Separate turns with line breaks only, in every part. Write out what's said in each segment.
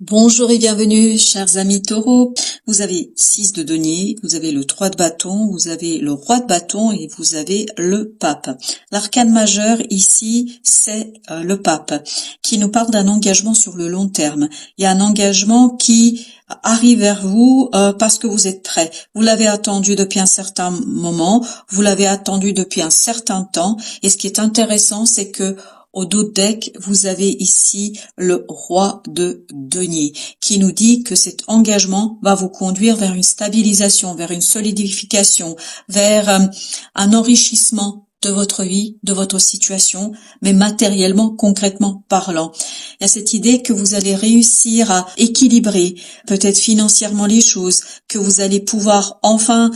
Bonjour et bienvenue, chers amis taureaux. Vous avez 6 de denier, vous avez le 3 de bâton, vous avez le roi de bâton et vous avez le pape. L'arcane majeur ici, c'est le pape, qui nous parle d'un engagement sur le long terme. Il y a un engagement qui arrive vers vous parce que vous êtes prêt. Vous l'avez attendu depuis un certain moment, vous l'avez attendu depuis un certain temps. Et ce qui est intéressant, c'est que au dos de deck, vous avez ici le roi de denier qui nous dit que cet engagement va vous conduire vers une stabilisation, vers une solidification, vers un enrichissement de votre vie, de votre situation, mais matériellement, concrètement parlant. Il y a cette idée que vous allez réussir à équilibrer peut-être financièrement les choses, que vous allez pouvoir enfin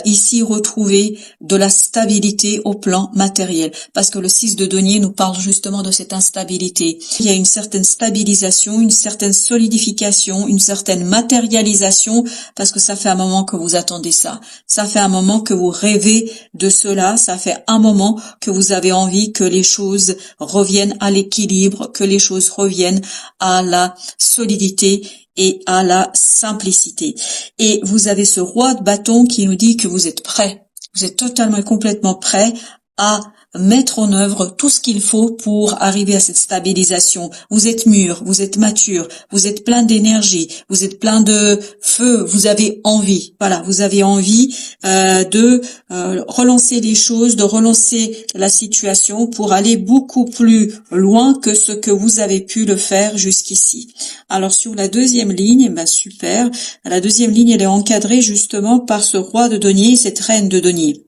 ici retrouver de la stabilité au plan matériel, parce que le 6 de denier nous parle justement de cette instabilité. Il y a une certaine stabilisation, une certaine solidification, une certaine matérialisation, parce que ça fait un moment que vous attendez ça. Ça fait un moment que vous rêvez de cela, ça fait un moment que vous avez envie que les choses reviennent à l'équilibre, que les choses reviennent à la solidité et à la simplicité. Et vous avez ce roi de bâton qui nous dit que vous êtes prêt. Vous êtes totalement et complètement prêt à mettre en œuvre tout ce qu'il faut pour arriver à cette stabilisation. Vous êtes mûr, vous êtes mature, vous êtes plein d'énergie, vous êtes plein de feu, vous avez envie. Voilà, vous avez envie de relancer les choses, de relancer la situation pour aller beaucoup plus loin que ce que vous avez pu le faire jusqu'ici. Alors sur la deuxième ligne, super. La deuxième ligne, elle est encadrée justement par ce roi de denier et cette reine de denier.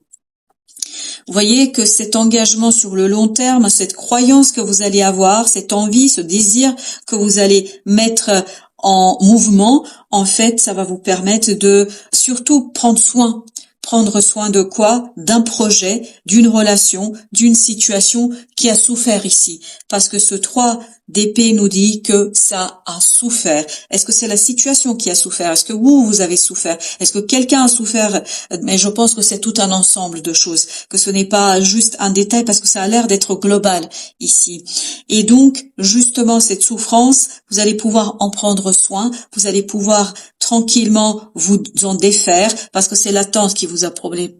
Vous voyez que cet engagement sur le long terme, cette croyance que vous allez avoir, cette envie, ce désir que vous allez mettre en mouvement, en fait, ça va vous permettre de surtout prendre soin. Prendre soin de quoi? D'un projet, d'une relation, d'une situation qui a souffert ici. Parce que ce 3 d'épée nous dit que ça a souffert. Est-ce que c'est la situation qui a souffert? Est-ce que vous avez souffert? Est-ce que quelqu'un a souffert? Mais je pense que c'est tout un ensemble de choses, que ce n'est pas juste un détail parce que ça a l'air d'être global ici. Et donc, justement, cette souffrance, vous allez pouvoir en prendre soin, vous allez pouvoir tranquillement vous en défaire parce que c'est l'attente qui vous a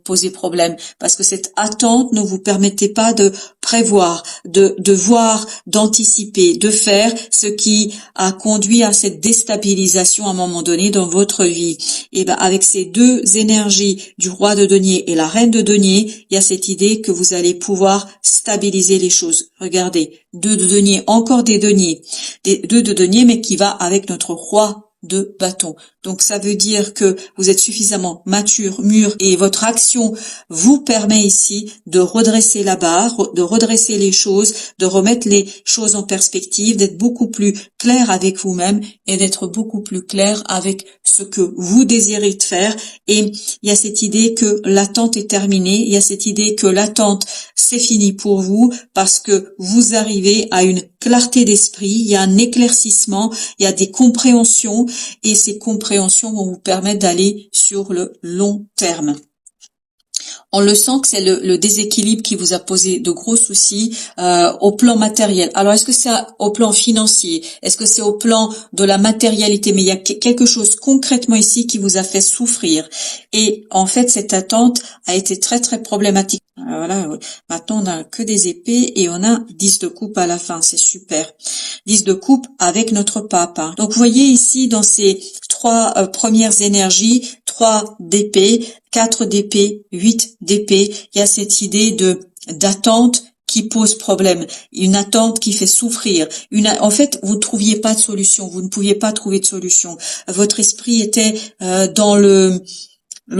posé problème, parce que cette attente ne vous permettait pas de prévoir, de voir, d'anticiper, de faire ce qui a conduit à cette déstabilisation à un moment donné dans votre vie. Et ben avec ces deux énergies du roi de denier et la reine de denier, il y a cette idée que vous allez pouvoir stabiliser les choses. Regardez, 2 de denier, encore des deniers, 2 de denier mais qui va avec notre roi de bâton. Donc ça veut dire que vous êtes suffisamment mature, mûr et votre action vous permet ici de redresser la barre, de redresser les choses, de remettre les choses en perspective, d'être beaucoup plus clair avec vous-même et d'être beaucoup plus clair avec ce que vous désirez faire. Et il y a cette idée que l'attente est terminée, il y a cette idée que l'attente c'est fini pour vous parce que vous arrivez à une clarté d'esprit, il y a un éclaircissement, il y a des compréhensions et ces compréhensions vont vous permettre d'aller sur le long terme. On le sent que c'est le déséquilibre qui vous a posé de gros soucis au plan matériel. Alors, est-ce que c'est au plan financier? Est-ce que c'est au plan de la matérialité? Mais il y a quelque chose concrètement ici qui vous a fait souffrir. Et en fait, cette attente a été très, très problématique. Voilà, maintenant on a que des épées et on a 10 de coupe à la fin, c'est super. 10 de coupe avec notre pape. Hein. Donc vous voyez ici dans ces 3 premières énergies, 3 d'épée, 4 d'épée, 8 d'épée, il y a cette idée d'attente qui pose problème, une attente qui fait souffrir. En fait, vous ne trouviez pas de solution, vous ne pouviez pas trouver de solution. Votre esprit était dans le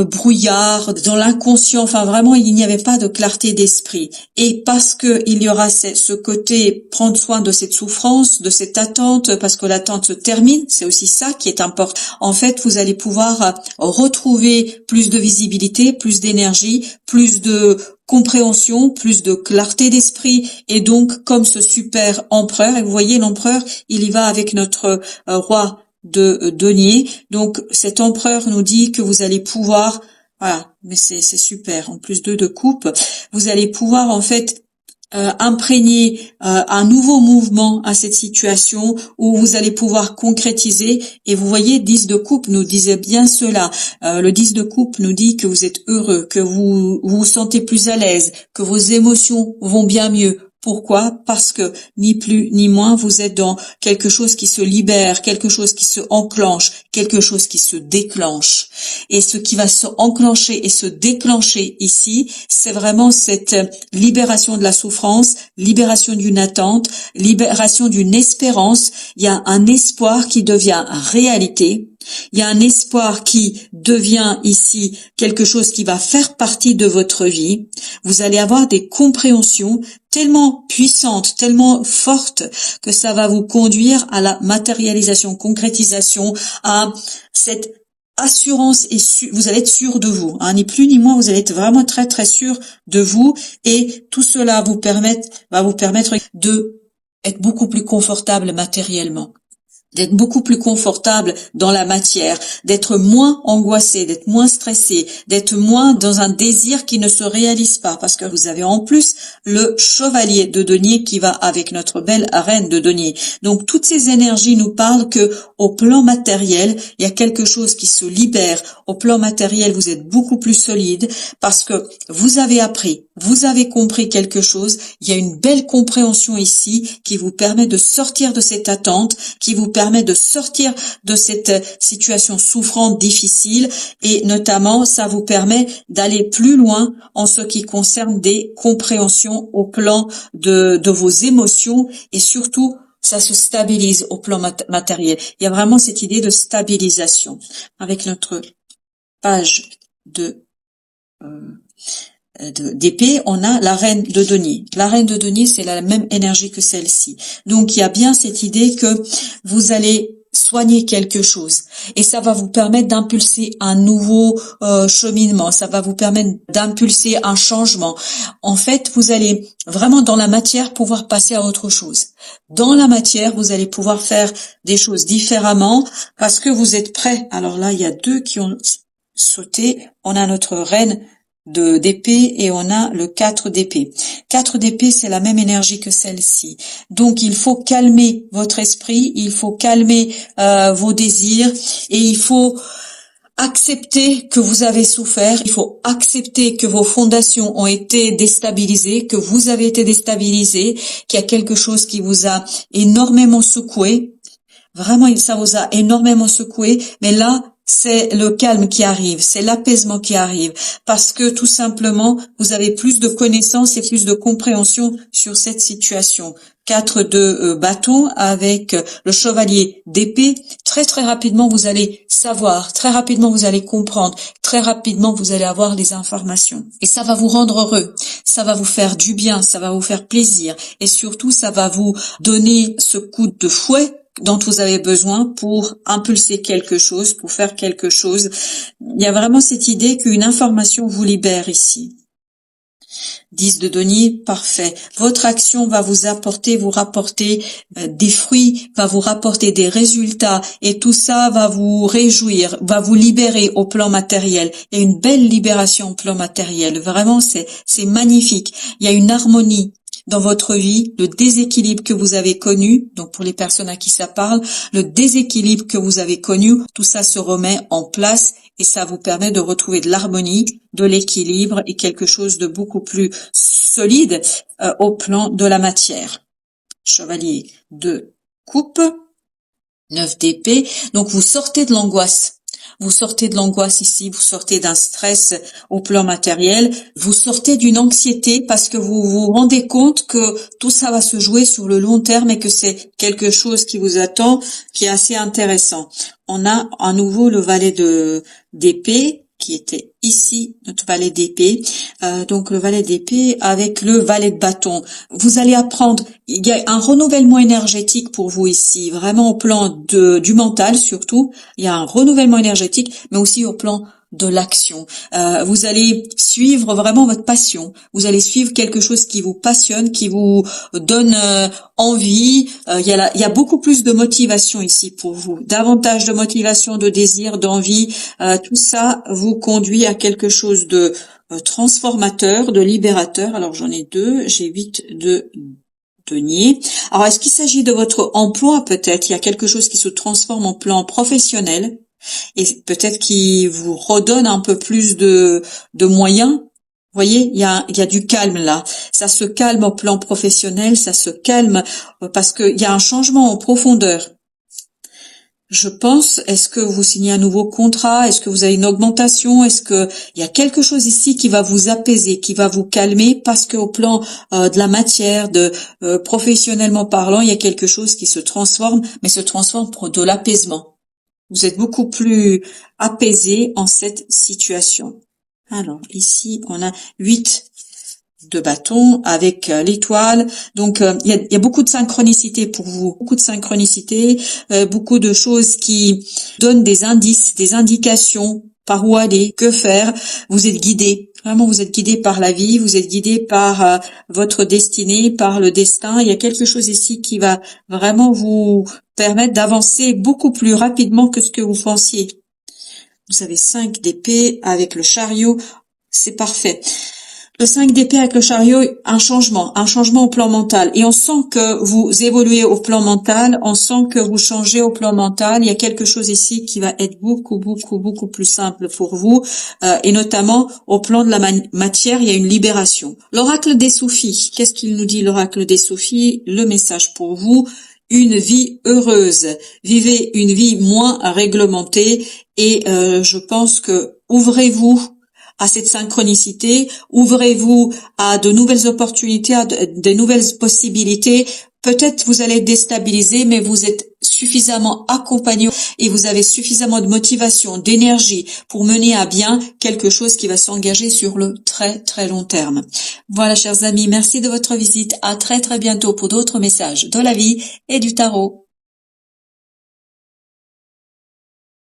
brouillard, dans l'inconscient, enfin vraiment il n'y avait pas de clarté d'esprit. Et parce que il y aura ce côté prendre soin de cette souffrance, de cette attente, parce que l'attente se termine, c'est aussi ça qui est important. En fait, vous allez pouvoir retrouver plus de visibilité, plus d'énergie, plus de compréhension, plus de clarté d'esprit, et donc comme ce super empereur, et vous voyez l'empereur, il y va avec notre roi de denier. Donc cet empereur nous dit que vous allez pouvoir, voilà, mais c'est super, en plus 2 de coupe, vous allez pouvoir en fait imprégner un nouveau mouvement à cette situation où vous allez pouvoir concrétiser. Et vous voyez, 10 de coupe nous disait bien cela. Le 10 de coupe nous dit que vous êtes heureux, que vous sentez plus à l'aise, que vos émotions vont bien mieux. Pourquoi? Parce que ni plus ni moins, vous êtes dans quelque chose qui se libère, quelque chose qui se enclenche, quelque chose qui se déclenche. Et ce qui va se enclencher et se déclencher ici, c'est vraiment cette libération de la souffrance, libération d'une attente, libération d'une espérance. Il y a un espoir qui devient réalité. Il y a un espoir qui devient ici quelque chose qui va faire partie de votre vie. Vous allez avoir des compréhensions tellement puissantes, tellement fortes que ça va vous conduire à la matérialisation, concrétisation, à cette assurance et vous allez être sûr de vous, hein, ni plus ni moins, vous allez être vraiment très très sûr de vous et tout cela va vous permettre de être beaucoup plus confortable matériellement, d'être beaucoup plus confortable dans la matière, d'être moins angoissé, d'être moins stressé, d'être moins dans un désir qui ne se réalise pas, parce que vous avez en plus le chevalier de denier qui va avec notre belle reine de denier. Donc toutes ces énergies nous parlent que au plan matériel, il y a quelque chose qui se libère. Au plan matériel, vous êtes beaucoup plus solide parce que vous avez appris, vous avez compris quelque chose. Il y a une belle compréhension ici qui vous permet de sortir de cette attente, qui vous permet de sortir de cette situation souffrante, difficile, et notamment ça vous permet d'aller plus loin en ce qui concerne des compréhensions au plan de vos émotions, et surtout ça se stabilise au plan matériel. Il y a vraiment cette idée de stabilisation. Avec notre page d'épée, on a la reine de denier. La reine de denier, c'est la même énergie que celle-ci. Donc, il y a bien cette idée que vous allez soigner quelque chose et ça va vous permettre d'impulser un nouveau cheminement, ça va vous permettre d'impulser un changement. En fait, vous allez vraiment dans la matière pouvoir passer à autre chose. Dans la matière, vous allez pouvoir faire des choses différemment parce que vous êtes prêts. Alors là, il y a deux qui ont sauté. On a notre reine d'épée et on a le 4 d'épée. 4 d'épée, c'est la même énergie que celle-ci. Donc, il faut calmer votre esprit, il faut calmer vos désirs et il faut accepter que vous avez souffert, il faut accepter que vos fondations ont été déstabilisées, que vous avez été déstabilisé, qu'il y a quelque chose qui vous a énormément secoué. Vraiment, ça vous a énormément secoué, mais là, c'est le calme qui arrive, c'est l'apaisement qui arrive, parce que tout simplement, vous avez plus de connaissances et plus de compréhension sur cette situation. 4 de bâton avec le chevalier d'épée. Très très rapidement, vous allez savoir, très rapidement, vous allez comprendre, très rapidement, vous allez avoir les informations. Et ça va vous rendre heureux, ça va vous faire du bien, ça va vous faire plaisir, et surtout, ça va vous donner ce coup de fouet dont vous avez besoin pour impulser quelque chose, pour faire quelque chose. Il y a vraiment cette idée qu'une information vous libère ici. 10 de denier, parfait. Votre action va vous rapporter des fruits, va vous rapporter des résultats et tout ça va vous réjouir, va vous libérer au plan matériel. Il y a une belle libération au plan matériel. Vraiment, c'est magnifique. Il y a une harmonie dans votre vie, le déséquilibre que vous avez connu, donc pour les personnes à qui ça parle, le déséquilibre que vous avez connu, tout ça se remet en place et ça vous permet de retrouver de l'harmonie, de l'équilibre et quelque chose de beaucoup plus solide au plan de la matière. Chevalier de coupe, 9 d'épée, donc vous sortez de l'angoisse. Vous sortez de l'angoisse ici, vous sortez d'un stress au plan matériel, vous sortez d'une anxiété parce que vous vous rendez compte que tout ça va se jouer sur le long terme et que c'est quelque chose qui vous attend, qui est assez intéressant. On a à nouveau le valet d'épée qui était ici, notre valet d'épée. Donc le valet d'épée avec le valet de bâton. Vous allez apprendre, il y a un renouvellement énergétique pour vous ici, vraiment au plan du mental surtout. Il y a un renouvellement énergétique, mais aussi au plan de l'action. Vous allez suivre vraiment votre passion. Vous allez suivre quelque chose qui vous passionne, qui vous donne envie. Il y a beaucoup plus de motivation ici pour vous. Davantage de motivation, de désir, d'envie. Tout ça vous conduit à quelque chose de transformateur, de libérateur. Alors j'en ai deux, j'ai 8 de denier. Alors est-ce qu'il s'agit de votre emploi peut-être? Il y a quelque chose qui se transforme en plan professionnel et peut-être qui vous redonne un peu plus de moyens. Vous voyez, il y a du calme là. Ça se calme au plan professionnel, ça se calme parce qu'il y a un changement en profondeur. Je pense, est-ce que vous signez un nouveau contrat? Est-ce que vous avez une augmentation? Est-ce que il y a quelque chose ici qui va vous apaiser, qui va vous calmer parce qu'au plan de la matière, professionnellement parlant, il y a quelque chose qui se transforme, mais se transforme pour de l'apaisement. Vous êtes beaucoup plus apaisé en cette situation. Alors ici, on a 8 de bâton avec l'étoile. Donc il y a beaucoup de synchronicité pour vous, beaucoup de synchronicité, beaucoup de choses qui donnent des indices, des indications par où aller, que faire. Vous êtes guidé, vraiment vous êtes guidé par la vie, vous êtes guidé par votre destinée, par le destin. Il y a quelque chose ici qui va vraiment vous permettre d'avancer beaucoup plus rapidement que ce que vous pensiez. Vous avez 5 d'épée avec le chariot, c'est parfait. Le 5 d'épée avec le chariot, un changement au plan mental. Et on sent que vous évoluez au plan mental, on sent que vous changez au plan mental. Il y a quelque chose ici qui va être beaucoup plus simple pour vous. Et notamment au plan de la matière, il y a une libération. L'oracle des soufis, qu'est-ce qu'il nous dit l'oracle des soufis? Le message pour vous: une vie heureuse. Vivez une vie moins réglementée et je pense que ouvrez-vous à cette synchronicité, ouvrez-vous à de nouvelles opportunités, à de nouvelles possibilités. Peut-être vous allez être déstabilisé, mais vous êtes suffisamment accompagné et vous avez suffisamment de motivation, d'énergie pour mener à bien quelque chose qui va s'engager sur le très long terme. Voilà, chers amis, merci de votre visite. À très bientôt pour d'autres messages de la vie et du tarot.